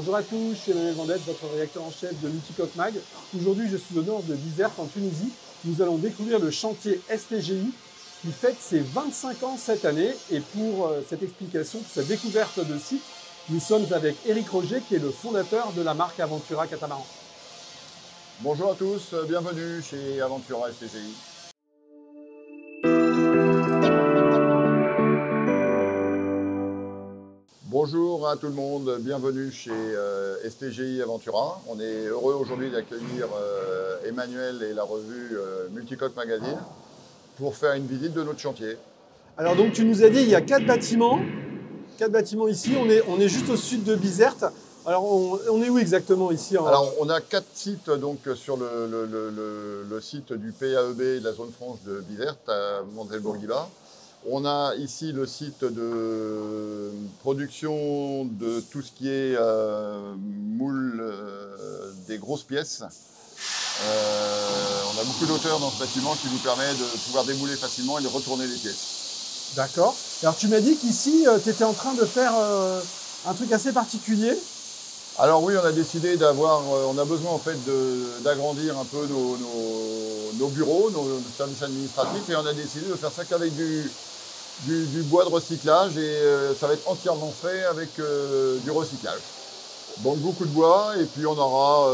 Bonjour à tous, je suis Emmanuel Vendette, votre rédacteur en chef de Multicoque Mag. Aujourd'hui, je suis au nord de Bizerte, en Tunisie. Nous allons découvrir le chantier STGI qui fête ses 25 ans cette année. Et pour cette explication, pour cette découverte de site, nous sommes avec Éric Roger, qui est le fondateur de la marque Aventura Catamaran. Bonjour à tous, bienvenue chez Aventura STGI. Bonjour à tout le monde, bienvenue chez STGI Aventura. On est heureux aujourd'hui d'accueillir Emmanuel et la revue Multicoque Magazine pour faire une visite de notre chantier. Alors donc tu nous as dit, il y a 4 bâtiments ici, on est juste au sud de Bizerte. Alors on est où exactement ici Alors on a 4 sites donc, sur le site du PAEB de la zone franche de Bizerte à Montel-Bourguiba. On a ici le site de production de tout ce qui est moule des grosses pièces. On a beaucoup d'auteurs dans ce bâtiment qui nous permet de pouvoir démouler facilement et de retourner les pièces. D'accord. Alors tu m'as dit qu'ici tu étais en train de faire un truc assez particulier. Alors oui, on a décidé d'avoir, on a besoin en fait d'agrandir un peu nos bureaux, nos services administratifs, et on a décidé de faire ça qu'avec du bois de recyclage, et ça va être entièrement fait avec du recyclage. Donc beaucoup de bois, et puis on aura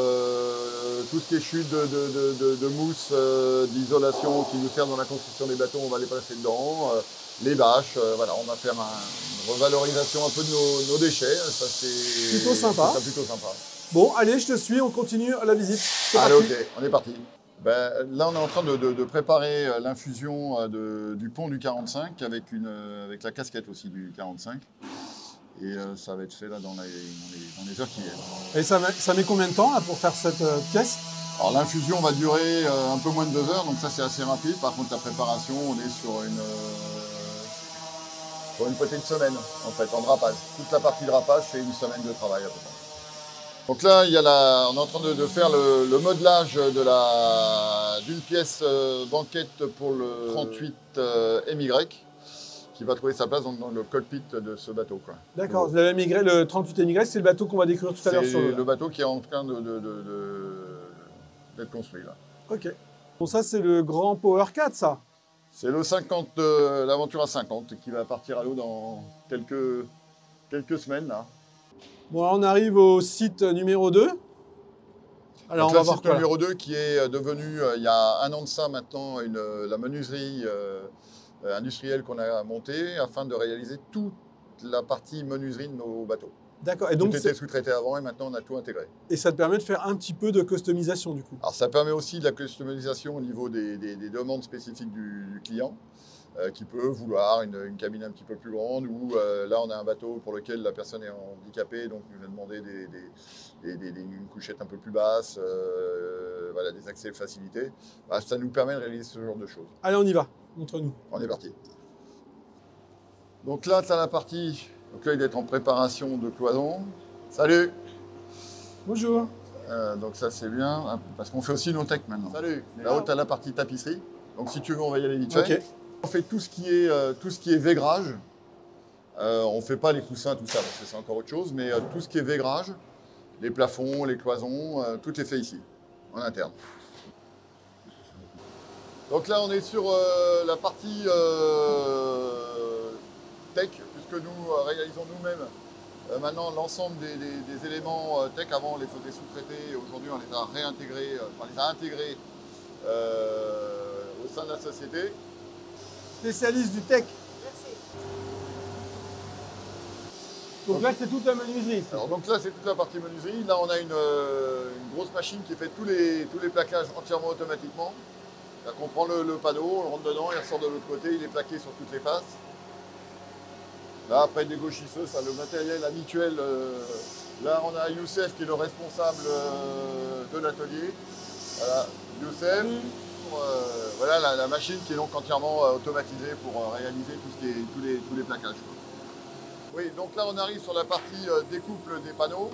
tout ce qui est chute de mousse, d'isolation qui nous sert dans la construction des bateaux, on va les placer dedans. Les bâches, voilà, on va faire une revalorisation un peu de nos déchets. Ça, c'est plutôt sympa. Plutôt sympa. Bon, allez, je te suis, on continue la visite. Allez, ok, on est parti. Ben, là, on est en train de préparer l'infusion du pont du 45 avec la casquette aussi du 45. Et ça va être fait là dans les heures qui viennent. Et ça met combien de temps là, pour faire cette pièce? Alors l'infusion va durer un peu moins de 2 heures, donc ça c'est assez rapide. Par contre, la préparation, on est sur une petite semaine en fait, en drapage. Toute la partie drapage, c'est une semaine de travail à peu près. Donc là, on est en train de faire le modelage d'une pièce banquette pour le 38 MY qui va trouver sa place dans le cockpit de ce bateau. D'accord, vous avez migré le 38 MY, c'est le bateau qu'on va découvrir tout à l'heure sur le bateau qui est en train d'être construit là. Ok. Bon, ça c'est le grand Power 4, ça. C'est le 50, l'Aventura 50 qui va partir à l'eau dans quelques semaines là. Bon, alors on arrive au site numéro 2. Alors donc, on va voir le site numéro 2 qui est devenu, il y a 1 an de ça maintenant, la menuiserie industrielle qu'on a montée afin de réaliser toute la partie menuiserie de nos bateaux. D'accord. Et donc tout était sous-traité avant et maintenant on a tout intégré. Et ça te permet de faire un petit peu de customisation du coup. Alors ça permet aussi de la customisation au niveau des demandes spécifiques du client. Qui peut vouloir une cabine un petit peu plus grande, ou là on a un bateau pour lequel la personne est handicapée, donc il nous a demandé une couchette un peu plus basse, voilà, des accès facilités. Bah, ça nous permet de réaliser ce genre de choses. Allez, on y va, montre-nous. On est parti. Donc là, tu as la partie, donc là il est en préparation de cloison. Salut. Bonjour. Donc ça c'est bien, parce qu'on fait aussi nos techs maintenant. Salut. Là-haut tu as la partie tapisserie, donc si tu veux on va y aller vite fait. Okay. On fait tout ce qui est vaigrage. On ne fait pas les coussins, tout ça, parce que c'est encore autre chose, mais tout ce qui est vaigrage, les plafonds, les cloisons, tout est fait ici, en interne. Donc là, on est sur la partie tech, puisque nous réalisons nous-mêmes maintenant l'ensemble des éléments tech. Avant, on les faisait sous-traiter, et aujourd'hui, on les a réintégrés, intégrés au sein de la société. Spécialiste du tech. Merci. Donc là, c'est toute la menuiserie. Alors, donc là, c'est toute la partie menuiserie. Là, on a une grosse machine qui fait tous les plaquages entièrement automatiquement. C'est-à-dire qu'on prend le panneau, on le rentre dedans, il ressort de l'autre côté, il est plaqué sur toutes les faces. Là, après, dégauchisseux, ça, le matériel habituel. Là, on a Youssef qui est le responsable de l'atelier. Voilà, Youssef. Voilà la machine qui est donc entièrement automatisée pour réaliser tous les plaquages. Oui, donc là on arrive sur la partie découple des panneaux.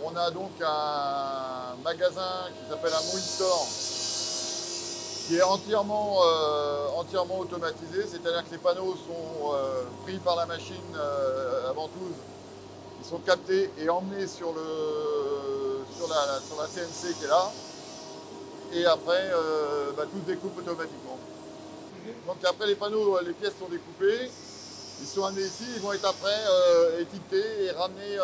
On a donc un magasin qui s'appelle un Mouille Store qui est entièrement automatisé, c'est-à-dire que les panneaux sont pris par la machine à ventouse Ils sont captés et emmenés sur la CNC qui est là. Et après, tout se découpe automatiquement. Donc après les panneaux, les pièces sont découpées. Ils sont amenés ici, ils vont être après étiquetés et ramenés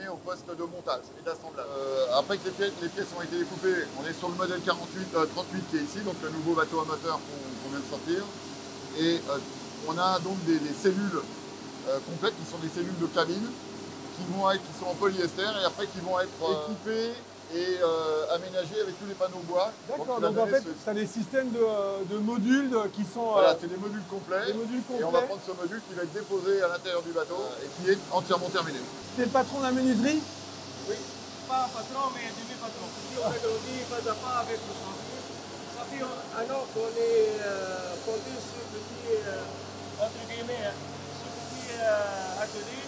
au poste de montage et d'assemblage. Après que les pièces ont été découpées, on est sur le modèle 38 qui est ici, donc le nouveau bateau à moteur qu'on vient de sortir. Et on a donc des cellules complètes qui sont des cellules de cabine qui sont en polyester et après qui vont être équipées et aménagées avec tous les panneaux bois. D'accord, donc en fait, tu as des systèmes de modules qui sont... Voilà, c'est des modules complets. Et on va prendre ce module qui va être déposé à l'intérieur du bateau et qui est entièrement terminé. Tu es le patron de la menuiserie? Oui, pas patron, mais demi-patron. Si on a grandi pas à pas avec le chantier, ça fait un an qu'on est fondé sur petit, entre guillemets, sur petit atelier.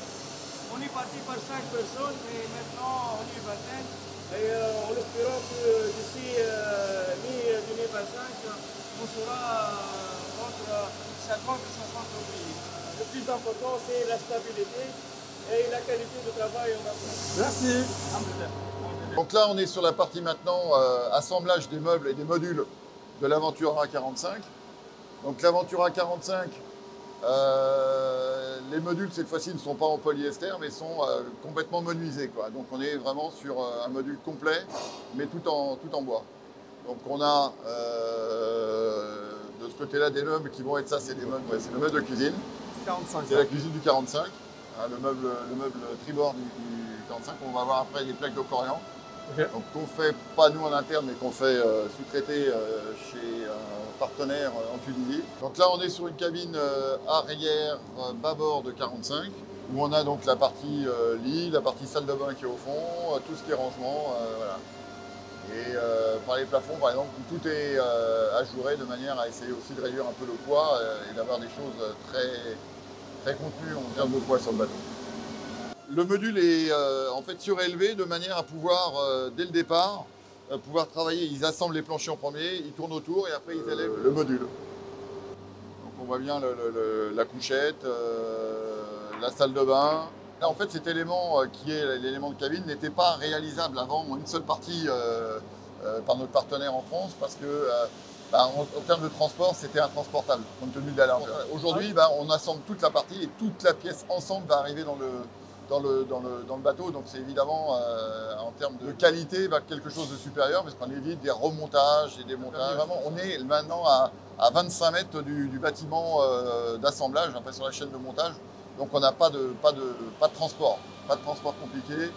On est parti par 5 personnes et maintenant on est une vingtaine. Et en espérant que d'ici mi-2025, on sera entre 50 et 60 ouvriers. Le plus important, c'est la stabilité et la qualité de travail en place. Merci. Donc là, on est sur la partie maintenant assemblage des meubles et des modules de l'Aventura 45. Donc l'Aventura 45, les modules cette fois-ci ne sont pas en polyester mais sont complètement menuisés, quoi. Donc on est vraiment sur un module complet mais tout en bois. Donc on a de ce côté-là des meubles qui vont être ça, c'est des meubles, c'est le meuble de cuisine. 45. C'est la cuisine du 45, hein, le meuble tribord du 45. On va avoir après les plaques de Corian. Okay. Donc qu'on fait pas nous en interne mais qu'on fait sous-traiter chez un partenaire en Tunisie. Donc là on est sur une cabine arrière bâbord de 45 où on a donc la partie lit, la partie salle de bain qui est au fond, tout ce qui est rangement, voilà. Et par les plafonds par exemple où tout est ajouré de manière à essayer aussi de réduire un peu le poids et d'avoir des choses très contenues en termes de poids sur le bateau. Le module est en fait surélevé de manière à pouvoir, dès le départ, pouvoir travailler. Ils assemblent les planchers en premier, ils tournent autour et après ils élèvent le module. Donc on voit bien la couchette, la salle de bain. Là en fait cet élément qui est l'élément de cabine n'était pas réalisable avant en une seule partie par notre partenaire en France parce que en termes de transport c'était intransportable compte tenu de la largeur. Aujourd'hui on assemble toute la partie et toute la pièce ensemble va arriver dans le bateau, donc c'est évidemment en termes de qualité quelque chose de supérieur parce qu'on évite des remontages et des montages. Vraiment, on est maintenant à 25 mètres du bâtiment d'assemblage, après sur la chaîne de montage, donc on n'a pas de transport, pas de transport compliqué,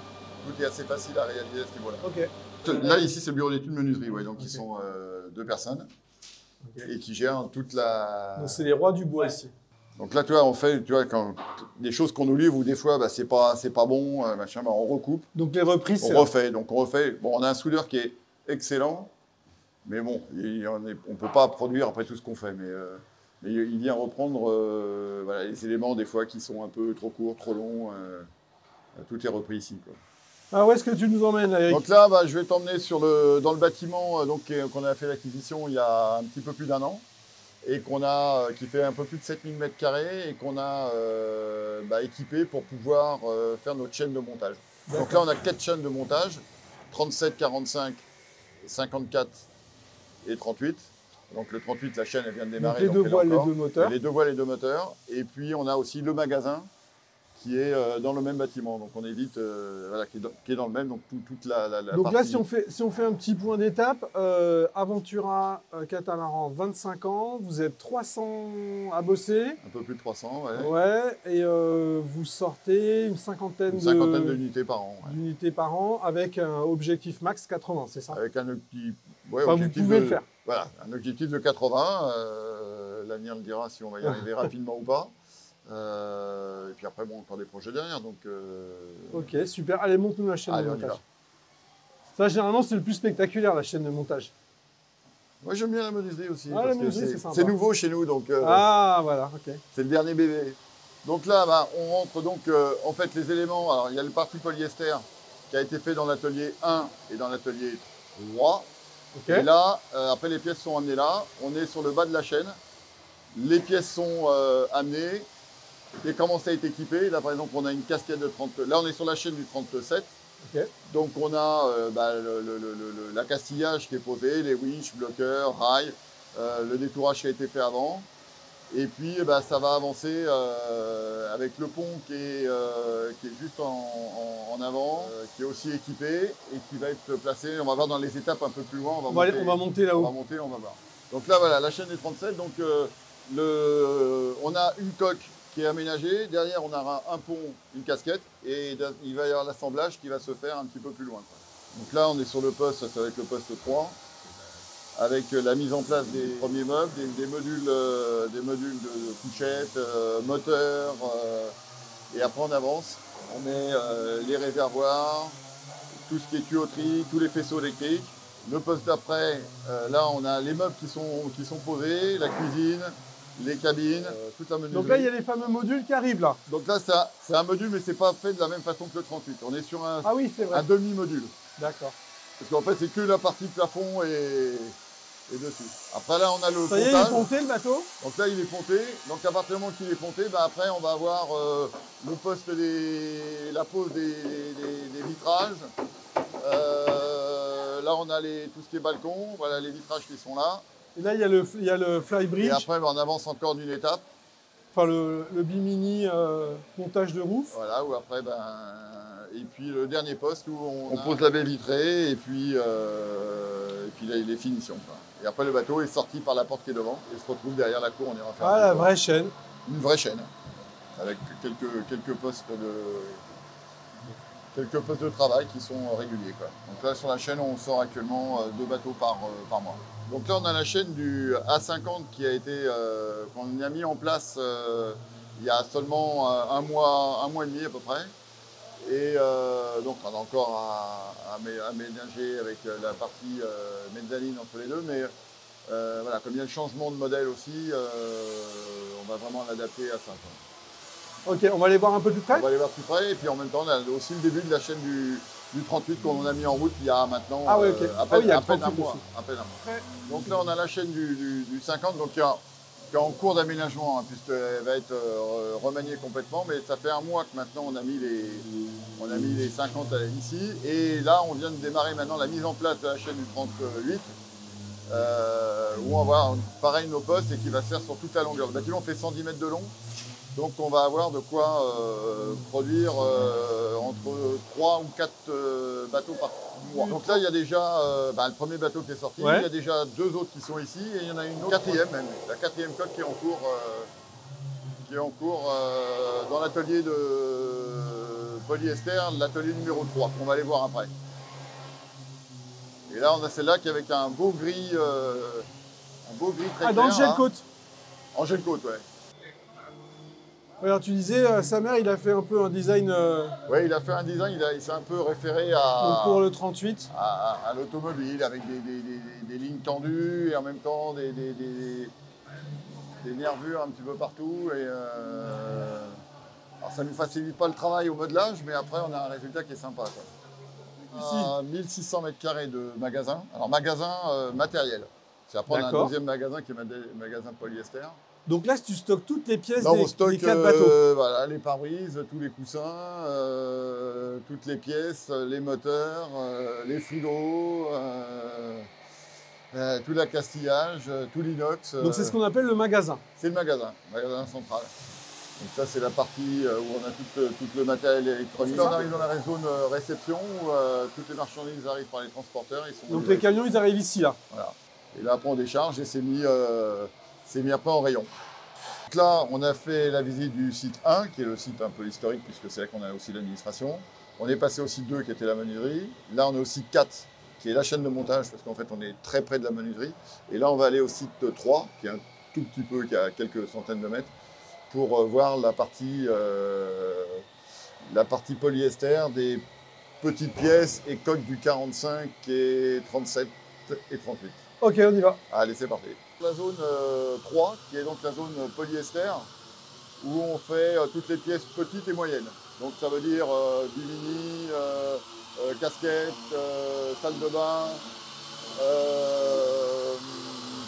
tout est assez facile à réaliser à ce niveau-là. Okay. Là ici c'est le bureau d'études menuiserie, ouais, donc ils sont 2 personnes et qui gèrent toute la... Donc c'est les rois du bois ici. Donc là, tu vois, on fait, quand des choses qu'on nous livre où des fois, c'est pas bon, machin, on recoupe. Donc les reprises, on refait. Donc on refait. Bon, on a un soudeur qui est excellent, mais bon, on peut pas produire après tout ce qu'on fait. Mais il vient reprendre voilà, les éléments des fois qui sont un peu trop courts, trop longs. Tout est repris ici, quoi. Ah, où est-ce que tu nous emmènes, Eric? Donc là, je vais t'emmener dans le bâtiment qu'on a fait l'acquisition il y a un petit peu plus d'1 an. Et qui fait un peu plus de 7000 m² et qu'on a équipé pour pouvoir faire notre chaîne de montage. Donc là, on a 4 chaînes de montage, 37, 45, 54 et 38. Donc le 38, la chaîne, elle vient de démarrer. Donc les 2 voiles, les 2 moteurs. Les 2 voiles, les 2 moteurs. Et puis, on a aussi le magasin qui est dans le même bâtiment. Donc on évite, voilà, qui est dans le même, donc toute la donc partie... là, si on fait un petit point d'étape, Aventura Catamaran, 25 ans, vous êtes 300 à bosser. Un peu plus de 300, ouais. Ouais, et vous sortez une cinquantaine d'unités par an. Ouais. D'unités par an avec un objectif max 80, c'est ça? Avec un objectif... Ouais, enfin, vous pouvez le faire. Voilà, un objectif de 80. L'avenir le dira si on va y arriver rapidement ou pas. Et puis après, bon, encore des projets derrière. Donc, ok, super. Allez, montre-nous la chaîne de montage. Ça, généralement, c'est le plus spectaculaire, la chaîne de montage. Moi, j'aime bien la menuiserie aussi. Ah, c'est nouveau chez nous. Donc, ah, voilà, ok. C'est le dernier bébé. Donc là, on rentre donc, en fait, les éléments. Alors, il y a le parti polyester qui a été fait dans l'atelier 1 et dans l'atelier 3. Okay. Et là, après, les pièces sont amenées là. On est sur le bas de la chaîne. Les pièces sont amenées. et comment ça a été équipé. Là, par exemple, on a une casquette de 30. Là, on est sur la chaîne du 37. Ok. Donc, on a l'accastillage qui est posé, les winches, bloqueurs, rails, le détourage qui a été fait avant. Et puis, ça va avancer avec le pont qui est juste en avant, qui est aussi équipé et qui va être placé. On va voir dans les étapes un peu plus loin. On va monter là-haut. On va monter, on va voir. Donc là, voilà, la chaîne des 37. Donc, on a une coque qui est aménagée. Derrière, on aura un pont, une casquette. Et il va y avoir l'assemblage qui va se faire un petit peu plus loin. Donc là, on est sur le poste, ça va être le poste 3. Avec la mise en place des premiers meubles, des modules de couchettes, moteurs, et après on avance. On met les réservoirs, tout ce qui est tuyauterie, tous les faisceaux électriques. Le poste d'après, là on a les meubles qui sont posés, la cuisine, les cabines, toute la menuiserie. Donc là il y a les fameux modules qui arrivent là. Donc là c'est un module mais c'est pas fait de la même façon que le 38. On est sur un demi-module. D'accord. Parce qu'en fait c'est que la partie plafond et dessus. Après là on a le pontage. Ça y est, il est ponté le bateau. Donc là il est ponté. Donc à partir du moment qu'il est ponté, après on va avoir le poste la pose des vitrages. Là on a tout ce qui est balcon, voilà les vitrages qui sont là. Et là il y a le fly bridge. Et après on avance encore d'une étape. Enfin le bimini pontage de roof. Voilà, où après et puis le dernier poste où on pose la baie vitrée et puis les finitions. Quoi. Et après le bateau est sorti par la porte qui est devant et se retrouve derrière la cour, on ira faire. Ah la vraie chaîne. Une vraie chaîne. Avec quelques postes de travail qui sont réguliers. Quoi. Donc là sur la chaîne on sort actuellement 2 bateaux par mois. Donc là on a la chaîne du A50 qui a été qu'on a mis en place il y a seulement un mois et demi à peu près. Et donc on a encore à aménager avec la partie mezzanine entre les deux, mais voilà, comme il y a le changement de modèle aussi, on va vraiment l'adapter à ça. Quoi. Ok, on va aller voir un peu plus près. On va aller voir plus près, et puis en même temps on a aussi le début de la chaîne du 38 qu'on a mis en route il y a maintenant à peine un mois. Donc là on a la chaîne du 50, donc qui est en cours d'aménagement, hein, puisqu'elle va être remaniée complètement, mais ça fait un mois que maintenant on a mis les 50 ici, et là on vient de démarrer maintenant la mise en place de la chaîne du 38, où on va avoir pareil nos postes et qui va se faire sur toute la longueur. Le bâtiment fait 110 mètres de long, donc on va avoir de quoi produire entre 3 ou 4 bateaux par mois. Donc là il y a déjà le premier bateau qui est sorti, il y a déjà 2 autres qui sont ici, et il y en a une autre, quatrième même, la 4e coque qui est en cours, dans l'atelier de polyester, l'atelier numéro 3, qu'on va aller voir après. Et là on a celle-là qui est avec un beau gris très clair. Dans le gel coat. En gel coat, ouais. Alors tu disais, sa mère, il a fait un peu un design... Oui, il a fait un design, il s'est un peu référé à... pour le 38. À l'automobile, avec des lignes tendues et en même temps des nervures un petit peu partout. Et, alors ça ne nous facilite pas le travail au modelage, mais après on a un résultat qui est sympa. Quoi. Ici, 1600 m² de magasin. Alors magasin matériel. Après on a un deuxième magasin qui est magasin polyester. Donc là, tu stockes toutes les pièces des 4 bateaux. Voilà, les pare-brises, tous les coussins, toutes les pièces, les moteurs, les frigos, tout l'accastillage, tout l'inox. Donc c'est ce qu'on appelle le magasin. C'est le magasin central. Donc ça, c'est la partie où on a tout le matériel électronique. Là, on arrive dans la zone réception où toutes les marchandises arrivent par les transporteurs. Donc les camions, ils arrivent ici, là. Voilà. Et là, après, on décharge et c'est mis après en rayon. Donc là, on a fait la visite du site 1, qui est le site un peu historique, puisque c'est là qu'on a aussi l'administration. On est passé au site 2, qui était la menuiserie. Là, on est au site 4, qui est la chaîne de montage, parce qu'en fait, on est très près de la menuiserie. Et là, on va aller au site 3, qui est un tout petit peu, qui est à quelques centaines de mètres, pour voir la partie polyester des petites pièces et coques du 45 et 37 et 38. Ok, on y va. Allez, c'est parti. La zone 3, qui est donc la zone polyester, où on fait toutes les pièces petites et moyennes. Donc ça veut dire bimini, casquette, salle de bain,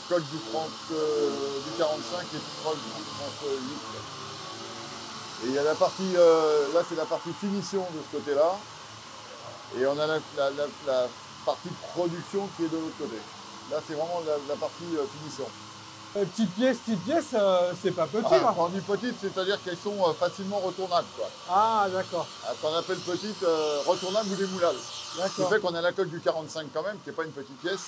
coque du 45 et coque du 38. Et il y a la partie, là c'est la partie finition de ce côté-là. Et on a la partie production qui est de l'autre côté. Là c'est vraiment la partie finition. Petite pièce, c'est pas petit. Ah, quand on dit petite, c'est-à-dire qu'elles sont facilement retournables, quoi. Ah, d'accord. Qu'on appelle petite, retournable ou démoulable. Ce qui fait qu'on a la coque du 45 quand même, qui n'est pas une petite pièce,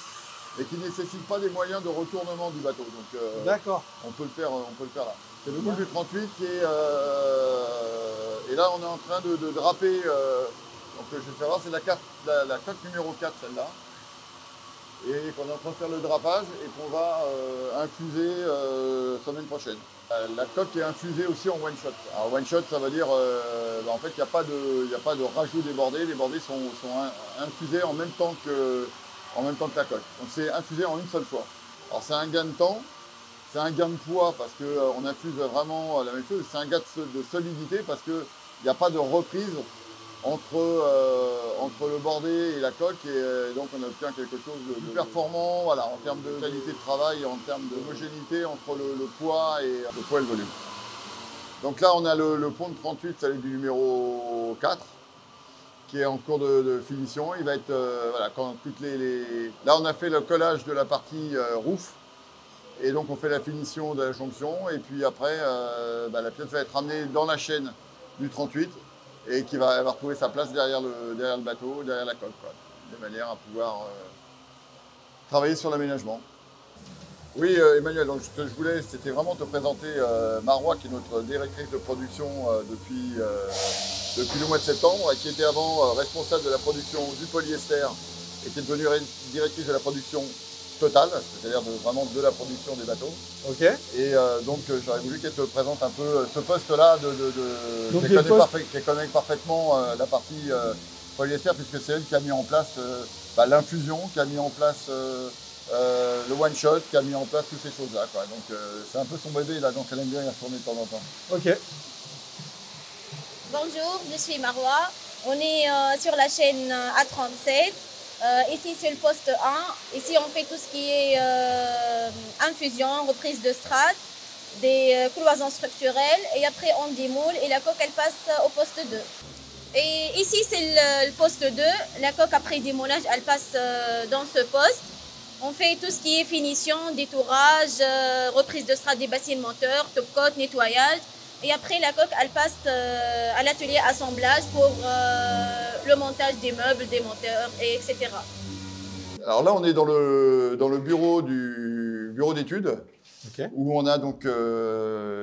et qui ne nécessite pas des moyens de retournement du bateau. Donc d'accord. On peut le faire là. C'est le moule du 38 qui est... et là on est en train de draper, donc je vais te faire voir, c'est la coque numéro 4 celle-là. Et qu'on est en train de faire le drapage et qu'on va infuser semaine prochaine. La coque est infusée aussi en one shot. Alors one shot, ça veut dire en fait il n'y a pas de rajout des bordées. Les bordées sont infusées en même temps que la coque. Donc c'est infusé en une seule fois. Alors c'est un gain de temps, c'est un gain de poids parce qu'on infuse vraiment la même chose. C'est un gain de solidité parce qu'il n'y a pas de reprise entre le bordé et la coque, et donc on obtient quelque chose de performant, voilà, en termes de qualité de travail, en termes d'homogénéité entre le poids et le volume. Donc là on a le pont de 38, c'est du numéro 4, qui est en cours de finition. Il va être, voilà, quand toutes là on a fait le collage de la partie roof, et donc on fait la finition de la jonction, et puis après la pièce va être ramenée dans la chaîne du 38, et qui va retrouver sa place derrière le bateau, derrière la coque, quoi, de manière à pouvoir travailler sur l'aménagement. Oui, Emmanuel, donc ce que je voulais, c'était vraiment te présenter Marois, qui est notre directrice de production depuis le mois de septembre, et qui était avant responsable de la production du polyester, et qui est devenue directrice de la production totale, c'est-à-dire vraiment de la production des bateaux. Ok. Et donc j'aurais voulu qu'elle te présente un peu ce poste-là, qui connaît parfaitement la partie polyester, puisque c'est elle qui a mis en place l'infusion, qui a mis en place le one-shot, qui a mis en place toutes ces choses-là, quoi. Donc c'est un peu son bébé là, donc elle aime bien y retourner de temps en temps. Ok. Bonjour, je suis Marois. On est sur la chaîne A37. Ici c'est le poste 1, ici on fait tout ce qui est infusion, reprise de strates, des cloisons structurelles, et après on démoule et la coque elle passe au poste 2. Et ici c'est le poste 2, la coque après démoulage elle passe dans ce poste. On fait tout ce qui est finition, détourage, reprise de strates des bassines moteurs, top coat, nettoyage. Et après, la coque, elle passe à l'atelier assemblage pour le montage des meubles, des moteurs, etc. Alors là, on est dans le bureau d'études, okay, où on a donc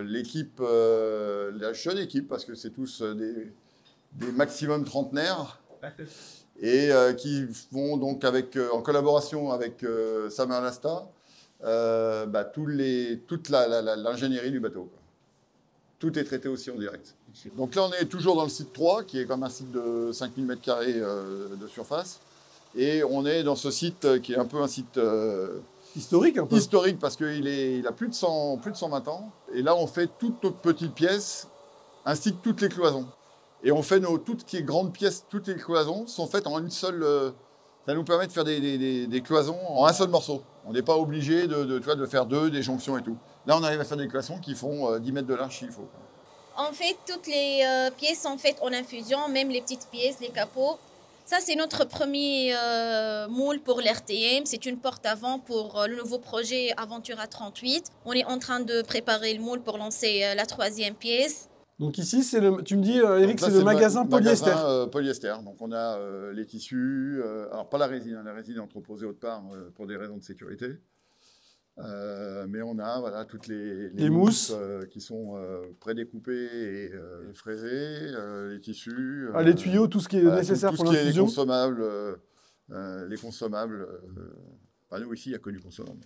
l'équipe, la jeune équipe, parce que c'est tous des maximum trentenaires, et qui vont donc en collaboration avec Samer Lasta, toute l'ingénierie du bateau, quoi. Tout est traité aussi en direct. Donc là, on est toujours dans le site 3, qui est comme un site de 5000 m² de surface. Et on est dans ce site qui est un peu un site historique, un peu. Historique, parce qu'il a plus de 120 ans. Et là, on fait toutes nos petites pièces, ainsi que toutes les cloisons. Et on fait toutes les grandes pièces, toutes les cloisons sont faites en une seule... ça nous permet de faire des cloisons en un seul morceau. On n'est pas obligé de faire des jonctions et tout. Là, on arrive à faire des cloisons qui font 10 mètres de large s'il faut. En fait, toutes les pièces sont faites en infusion, même les petites pièces, les capots. Ça, c'est notre premier moule pour l'RTM. C'est une porte avant pour le nouveau projet Aventura 38. On est en train de préparer le moule pour lancer la 3e pièce. Donc ici, tu me dis, Eric, c'est le magasin polyester. Polyester. Donc on a les tissus, alors pas la résine est entreposée autre part pour des raisons de sécurité. Mais on a voilà, toutes les mousses qui sont prédécoupées et fraisées, les tissus. Les tuyaux, tout ce qui est nécessaire pour l'infusion. Les consommables. Nous ici, il n'y a que du consommable.